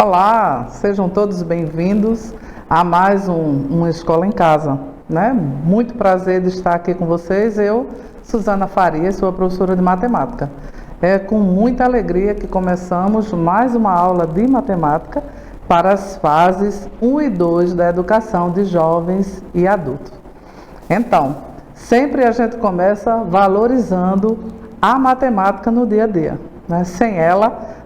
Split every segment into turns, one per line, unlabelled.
Olá, sejam todos bem-vindos a mais uma Escola em Casa, né? Muito prazer de estar aqui com vocês. Eu, Suzana Faria, sou a professora de matemática. É com muita alegria que começamos mais uma aula de matemática para as fases 1 e 2 da educação de jovens e adultos. Então, sempre a gente começa valorizando a matemática no dia a dia, né? Sem ela,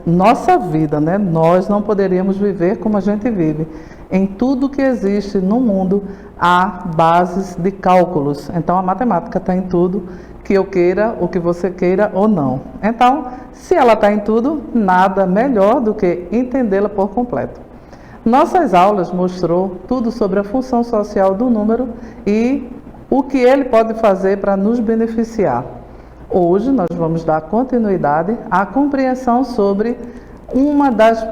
nossa vida, né? Nós não poderíamos viver como a gente vive. Em tudo que existe no mundo há bases de cálculos. Então, a matemática está em tudo que eu queira, o que você queira ou não. Então, se ela está em tudo, nada melhor do que entendê-la por completo. Nossas aulas mostrou tudo sobre a função social do número e o que ele pode fazer para nos beneficiar. Hoje nós vamos dar continuidade à compreensão sobre uma das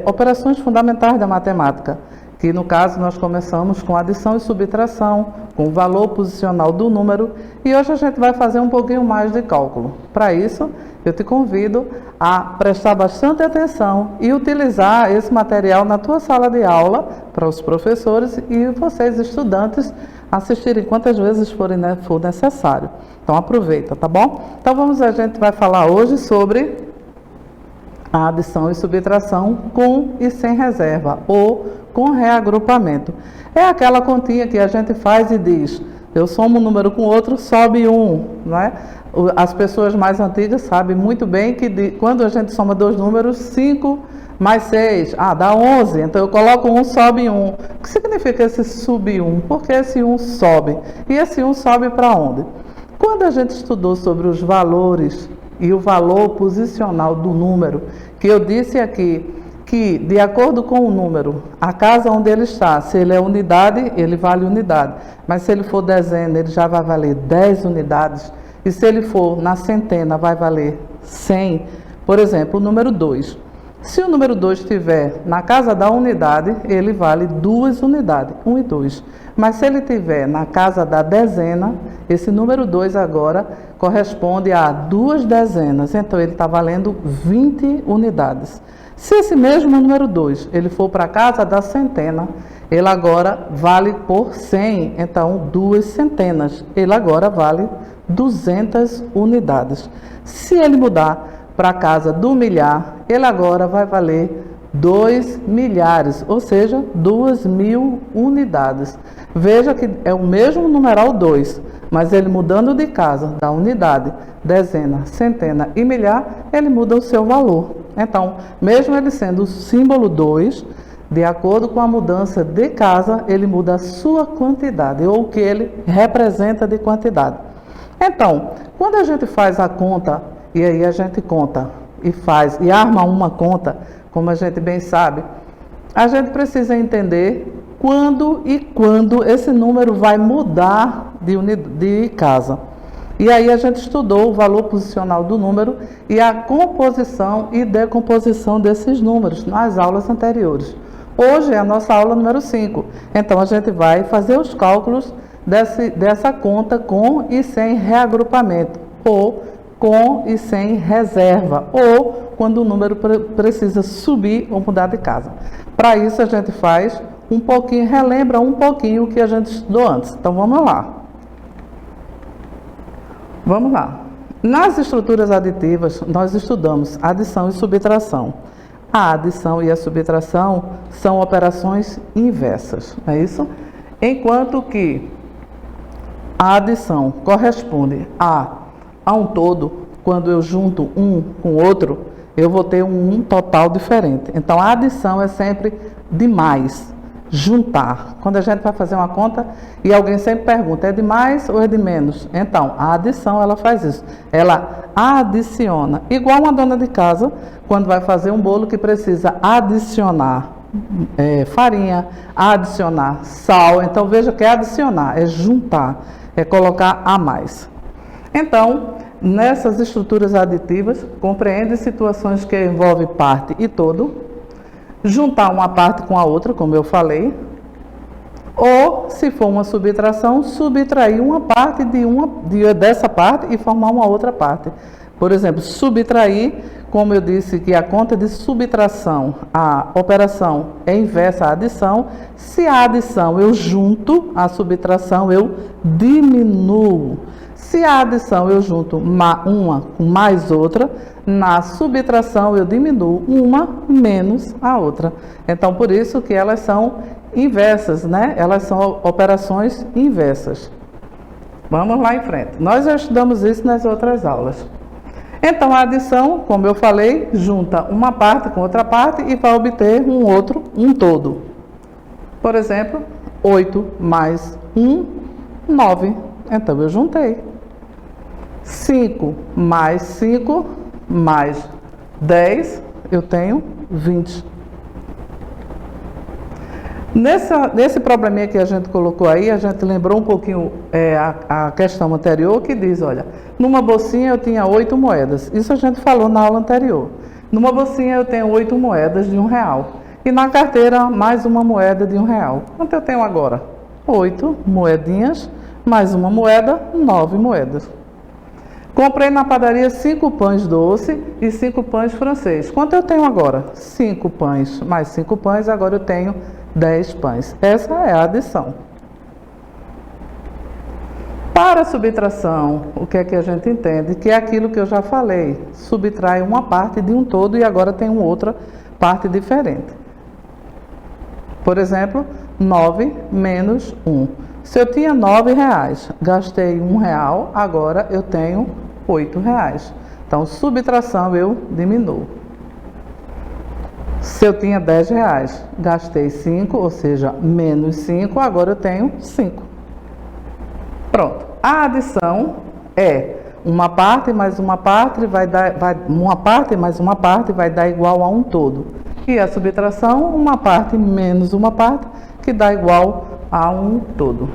operações fundamentais da matemática, que no caso nós começamos com adição e subtração, com o valor posicional do número, e hoje a gente vai fazer um pouquinho mais de cálculo. Para isso, eu te convido a prestar bastante atenção e utilizar esse material na tua sala de aula para os professores e vocês, estudantes, assistirem quantas vezes for necessário. Então aproveita, tá bom? Então a gente vai falar hoje sobre a adição e subtração com e sem reserva, ou com reagrupamento. É aquela continha que a gente faz e diz, eu somo um número com outro, sobe um, né? As pessoas mais antigas sabem muito bem que quando a gente soma dois números, 5 mais 6, dá 11, então eu coloco 1, sobe 1. O que significa esse sub 1? Porque esse 1 sobe. E esse 1 sobe para onde? Quando a gente estudou sobre os valores e o valor posicional do número, que eu disse aqui que, de acordo com o número, a casa onde ele está, se ele é unidade, ele vale unidade. Mas se ele for dezena, ele já vai valer 10 unidades. E se ele for na centena, vai valer 100. Por exemplo, o número 2. Se o número 2 estiver na casa da unidade, ele vale 2 unidades, 1 e 2. Mas se ele estiver na casa da dezena, esse número 2 agora corresponde a 2 dezenas. Então, ele está valendo 20 unidades. Se esse mesmo número 2 ele for para a casa da centena, ele agora vale por 100. Então, 2 centenas. Ele agora vale 200 unidades. Se ele mudar para a casa do milhar, ele agora vai valer 2 milhares, ou seja, 2.000 unidades. Veja que é o mesmo numeral 2, mas ele mudando de casa, da unidade, dezena, centena e milhar, ele muda o seu valor. Então, mesmo ele sendo o símbolo 2, de acordo com a mudança de casa, ele muda a sua quantidade, ou o que ele representa de quantidade. Então, quando a gente faz a conta, e aí a gente conta e faz, e arma uma conta, como a gente bem sabe, a gente precisa entender quando esse número vai mudar de casa. E aí a gente estudou o valor posicional do número e a composição e decomposição desses números nas aulas anteriores. Hoje é a nossa aula número 5, então a gente vai fazer os cálculos dessa conta com e sem reagrupamento, ou com e sem reserva, ou quando o número precisa subir ou mudar de casa. Para isso a gente faz relembra um pouquinho o que a gente estudou antes. Então vamos lá. Vamos lá. Nas estruturas aditivas, nós estudamos adição e subtração. A adição e a subtração são operações inversas, não é isso? Enquanto que a adição corresponde a um todo, quando eu junto um com outro, eu vou ter um total diferente. Então, a adição é sempre de mais, juntar. Quando a gente vai fazer uma conta e alguém sempre pergunta, é de mais ou é de menos? Então, a adição, ela faz isso. Ela adiciona. Igual uma dona de casa, quando vai fazer um bolo que precisa adicionar farinha, adicionar sal. Então, veja que é adicionar, é juntar, é colocar a mais. Então, nessas estruturas aditivas, compreende situações que envolvem parte e todo, juntar uma parte com a outra, como eu falei, ou, se for uma subtração, subtrair uma parte dessa parte e formar uma outra parte. Por exemplo, subtrair como eu disse que a conta de subtração, a operação é inversa à adição, se a adição eu junto, a subtração eu diminuo. Se a adição eu junto uma com mais outra, na subtração eu diminuo uma menos a outra. Então, por isso que elas são inversas, né? Elas são operações inversas. Vamos lá em frente. Nós já estudamos isso nas outras aulas. Então, a adição, como eu falei, junta uma parte com outra parte e vai obter um todo. Por exemplo, 8 mais 1, 9. Então, eu juntei. 5 mais 5 mais 10, eu tenho 20. Nesse probleminha que a gente colocou aí, a gente lembrou um pouquinho a questão anterior que diz, olha, numa bolsinha eu tinha 8 moedas. Isso a gente falou na aula anterior. Numa bolsinha eu tenho 8 moedas de R$1. E na carteira mais uma moeda de R$1. Quanto eu tenho agora? 8 moedinhas, mais uma moeda, 9 moedas. Comprei na padaria 5 pães doce e 5 pães francês. Quanto eu tenho agora? 5 pães mais 5 pães, agora eu tenho 10 pães. Essa é a adição. Para a subtração, o que é que a gente entende? Que é aquilo que eu já falei. Subtrai uma parte de um todo e agora tem uma outra parte diferente. Por exemplo, 9 menos 1. Se eu tinha R$9, gastei R$1, agora eu tenho R$8. Então, subtração eu diminuo. Se eu tinha R$10, gastei 5, ou seja, menos 5, agora eu tenho 5. Pronto. A adição é uma parte mais uma parte uma parte mais uma parte vai dar igual a um todo. E a subtração, uma parte menos uma parte, que dá igual a um todo.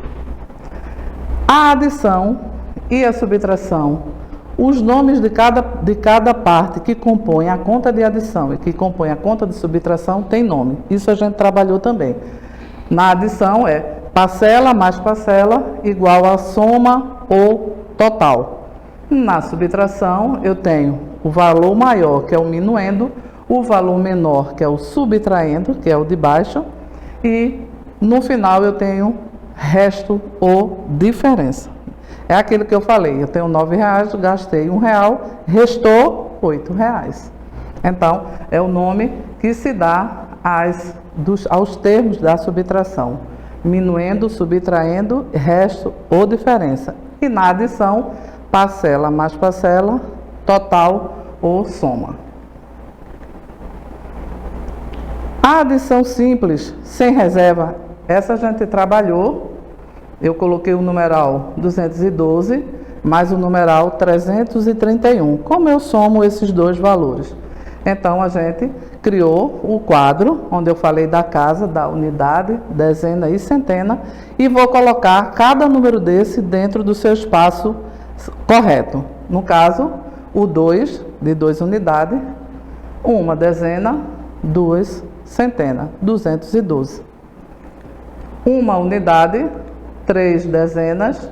A adição e a subtração, os nomes de cada parte que compõe a conta de adição e que compõe a conta de subtração tem nome. Isso a gente trabalhou também. Na adição é parcela mais parcela igual a soma ou total. Na subtração eu tenho o valor maior, que é o minuendo, o valor menor, que é o subtraindo, que é o de baixo, e no final eu tenho resto ou diferença. É aquilo que eu falei, eu tenho R$9, gastei R$1, restou R$8. Então, é o nome que se dá aos termos da subtração. Minuendo, subtraindo, resto ou diferença. E na adição, parcela mais parcela, total ou soma. A adição simples, sem reserva, essa a gente trabalhou. Eu coloquei o numeral 212 mais o numeral 331. Como eu somo esses dois valores? Então, a gente criou o quadro, onde eu falei da casa, da unidade, dezena e centena, e vou colocar cada número desse dentro do seu espaço correto. No caso, o 2, de 2 unidades, uma dezena, 2 centena, 212. Uma unidade, 3 dezenas,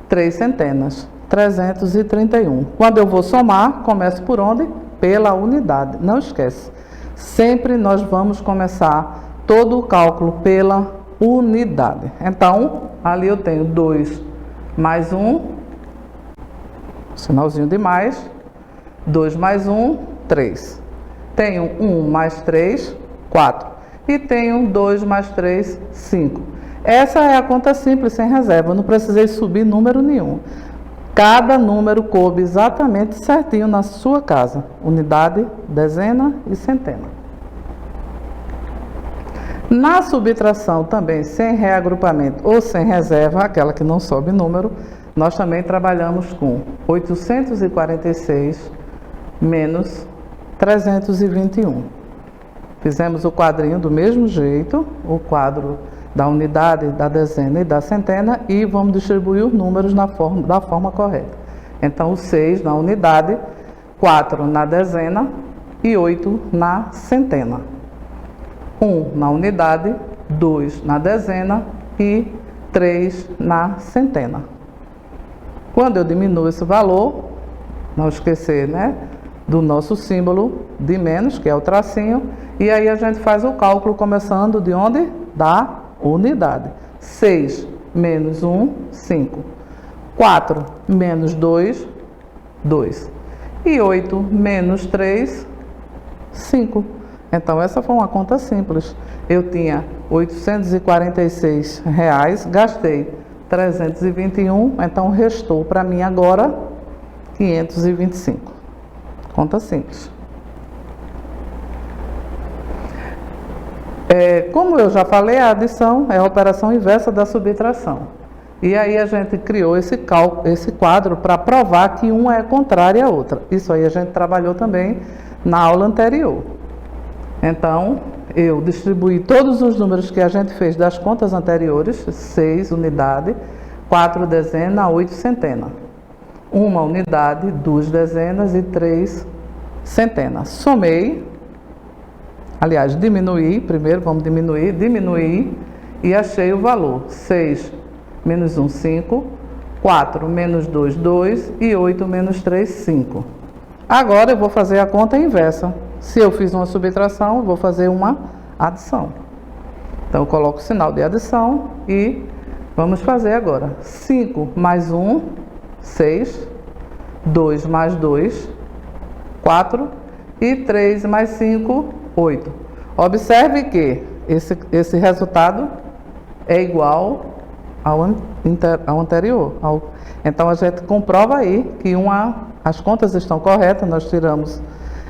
3 centenas, 331. Quando eu vou somar, começo por onde? Pela unidade. Não esquece. Sempre nós vamos começar todo o cálculo pela unidade. Então, ali eu tenho 2 mais 1, sinalzinho de mais, 2 mais 1, 3. Tenho 1 mais 3, 4. E tenho 2 mais 3, 5. Essa é a conta simples, sem reserva. Eu não precisei subir número nenhum. Cada número coube exatamente certinho na sua casa. Unidade, dezena e centena. Na subtração também, sem reagrupamento ou sem reserva, aquela que não sobe número, nós também trabalhamos com 846 menos 321. Fizemos o quadrinho do mesmo jeito, o quadro da unidade, da dezena e da centena, e vamos distribuir os números da forma correta. Então, o 6 na unidade, 4 na dezena e 8 na centena. 1 na unidade, 2 na dezena e 3 na centena. Quando eu diminuo esse valor, não esquecer, né? do nosso símbolo de menos, que é o tracinho, e aí a gente faz o cálculo começando de onde? Da unidade. 6 menos 1, 5. 4 menos 2, 2. E 8 menos 3, 5. Então, essa foi uma conta simples. Eu tinha R$ 846, gastei 321, então restou para mim agora 525. Conta simples. Como eu já falei, a adição é a operação inversa da subtração. E aí a gente criou esse quadro para provar que uma é contrária à outra. Isso aí a gente trabalhou também na aula anterior. Então, eu distribuí todos os números que a gente fez das contas anteriores, 6 unidade, 4 dezena, 8 centena. 1 unidade, 2 dezenas e 3 centenas. Somei, aliás, diminuí, primeiro vamos diminuí e achei o valor. 6 menos 1, 5, 4 menos 2, 2 e 8 menos 3, 5. Agora eu vou fazer a conta inversa. Se eu fiz uma subtração, eu vou fazer uma adição. Então, eu coloco o sinal de adição e vamos fazer agora. 5 mais 1, 6. 2 mais 2, 4. E 3 mais 5, 8. Observe que esse resultado é igual ao anterior. Então, a gente comprova aí que as contas estão corretas. Nós tiramos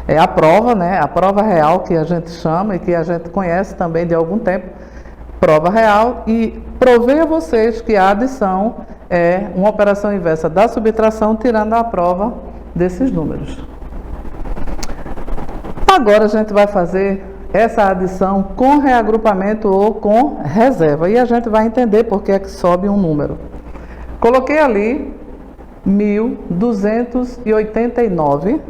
a prova, né? A prova real que a gente chama e que a gente conhece também de algum tempo. Prova real, e provei a vocês que a adição é uma operação inversa da subtração, tirando a prova desses números. Agora a gente vai fazer essa adição com reagrupamento ou com reserva, e a gente vai entender por que é que sobe um número. Coloquei ali 1.289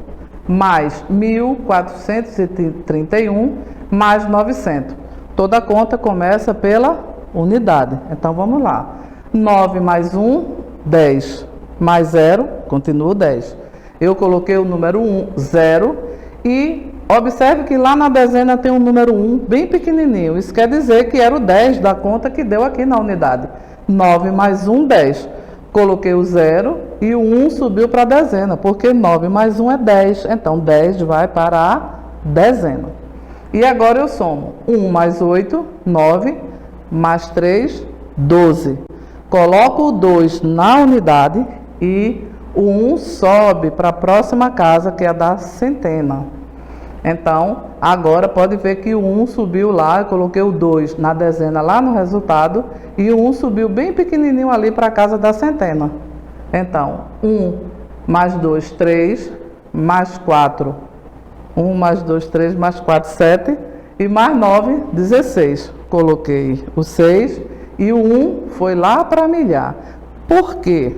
mais 1.431 mais 900. Toda conta começa pela unidade. Então, vamos lá. 9 mais 1, 10. Mais 0, continua 10. Eu coloquei o número 1, 0. E observe que lá na dezena tem um número 1 bem pequenininho. Isso quer dizer que era o 10 da conta que deu aqui na unidade. 9 mais 1, 10. Coloquei o 0 e o 1 subiu para a dezena, porque 9 mais 1 é 10. Então, 10 vai para a dezena. E agora eu somo 1 mais 8, 9, mais 3, 12. Coloco o 2 na unidade e o 1 sobe para a próxima casa, que é a da centena. Então, agora pode ver que o 1 subiu lá, eu coloquei o 2 na dezena lá no resultado, e o 1 subiu bem pequenininho ali para a casa da centena. Então, 1 mais 2, 3, mais 4, 1 mais 2, 3, mais 4, 7, e mais 9, 16. Coloquei o 6 e o 1 foi lá para milhar. Por quê?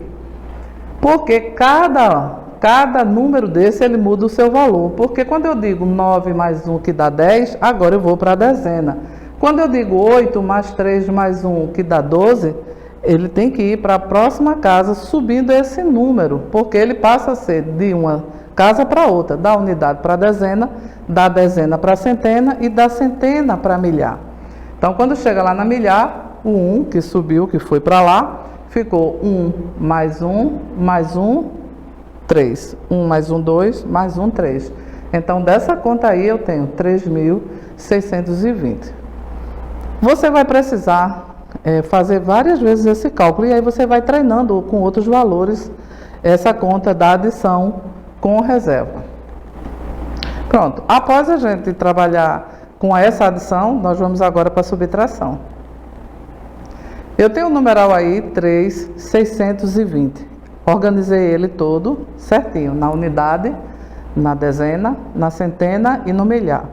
Porque cada número desse, ele muda o seu valor. Porque quando eu digo 9 mais 1, que dá 10, agora eu vou para a dezena. Quando eu digo 8 mais 3 mais 1, que dá 12, ele tem que ir para a próxima casa subindo esse número, porque ele passa a ser de uma casa para outra, da unidade para a dezena, da dezena para a centena e da centena para milhar. Então, quando chega lá na milhar, o 1 que subiu, que foi para lá, ficou 1 mais 1, mais 1, 3. 1 mais 1, 2, mais 1, 3. Então, dessa conta aí, eu tenho 3.620. Você vai precisar fazer várias vezes esse cálculo, e aí você vai treinando com outros valores essa conta da adição com reserva. Pronto, após a gente trabalhar com essa adição, nós vamos agora para a subtração. Eu tenho o numeral aí 3.620. Organizei ele todo certinho, na unidade, na dezena, na centena e no milhar.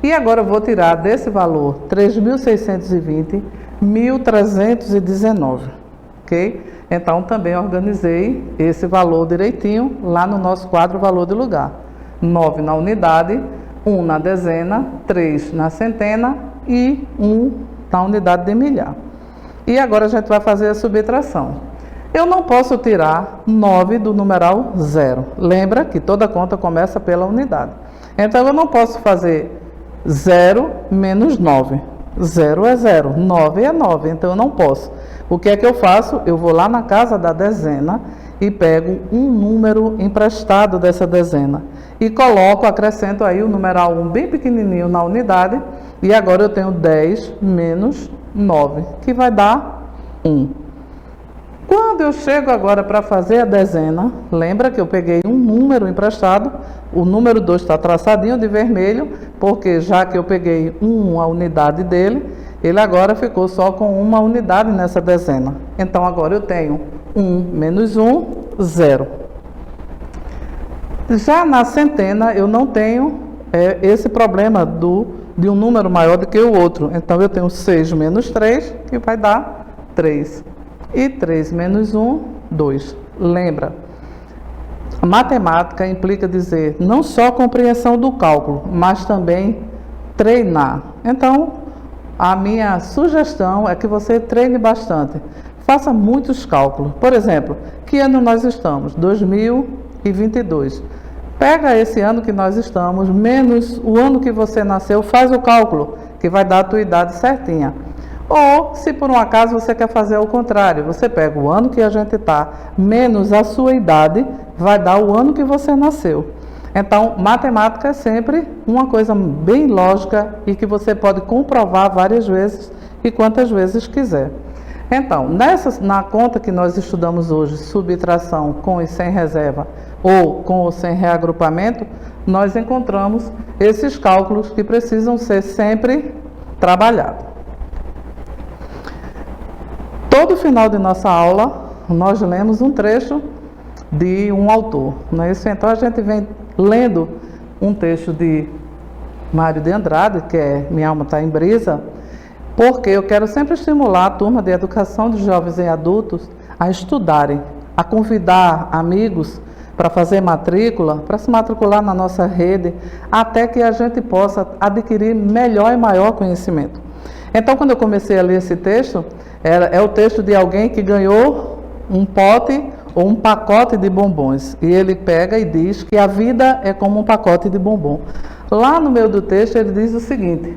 E agora eu vou tirar desse valor 3.620, 1.319, ok? Então, também organizei esse valor direitinho lá no nosso quadro valor de lugar. 9 na unidade, 1 na dezena, 3 na centena e 1 na unidade de milhar. E agora a gente vai fazer a subtração. Eu não posso tirar 9 do numeral 0. Lembra que toda conta começa pela unidade. Então, eu não posso fazer 0 menos 9. 0 é 0, 9 é 9, então eu não posso. O que é que eu faço? Eu vou lá na casa da dezena e pego um número emprestado dessa dezena. E coloco, acrescento aí o numeral 1 bem pequenininho na unidade. E agora eu tenho 10 menos 9, que vai dar 1. Quando eu chego agora para fazer a dezena, lembra que eu peguei um número emprestado, o número 2 está traçadinho de vermelho, porque já que eu peguei a unidade dele, ele agora ficou só com uma unidade nessa dezena. Então agora eu tenho 1 menos 1, 0. Já na centena eu não tenho esse problema de um número maior do que o outro. Então eu tenho 6 menos 3, que vai dar 3. E 3 menos 1, 2. Lembra, a matemática implica dizer não só compreensão do cálculo, mas também treinar. Então, a minha sugestão é que você treine bastante. Faça muitos cálculos. Por exemplo, que ano nós estamos? 2022. Pega esse ano que nós estamos, menos o ano que você nasceu, faz o cálculo, que vai dar a tua idade certinha. Ou, se por um acaso você quer fazer ao contrário, você pega o ano que a gente está, menos a sua idade, vai dar o ano que você nasceu. Então, matemática é sempre uma coisa bem lógica e que você pode comprovar várias vezes e quantas vezes quiser. Então, na conta que nós estudamos hoje, subtração com e sem reserva ou com ou sem reagrupamento, nós encontramos esses cálculos que precisam ser sempre trabalhados. Todo final de nossa aula, nós lemos um trecho de um autor, não é isso? Então, a gente vem lendo um texto de Mário de Andrade, que é Minha Alma Está em Brisa, porque eu quero sempre estimular a turma de educação de jovens e adultos a estudarem, a convidar amigos para fazer matrícula, para se matricular na nossa rede, até que a gente possa adquirir melhor e maior conhecimento. Então, quando eu comecei a ler esse texto, é o texto de alguém que ganhou um pote ou um pacote de bombons. E ele pega e diz que a vida é como um pacote de bombom. Lá no meio do texto ele diz o seguinte,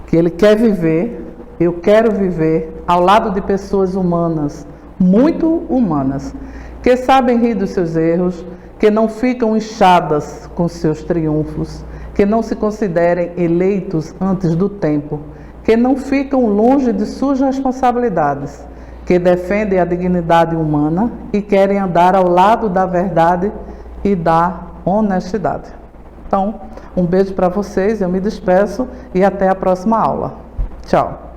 que ele quer viver, eu quero viver ao lado de pessoas humanas, muito humanas, que sabem rir dos seus erros, que não ficam inchadas com seus triunfos, que não se considerem eleitos antes do tempo, que não ficam longe de suas responsabilidades, que defendem a dignidade humana e querem andar ao lado da verdade e da honestidade. Então, um beijo para vocês, eu me despeço e até a próxima aula. Tchau!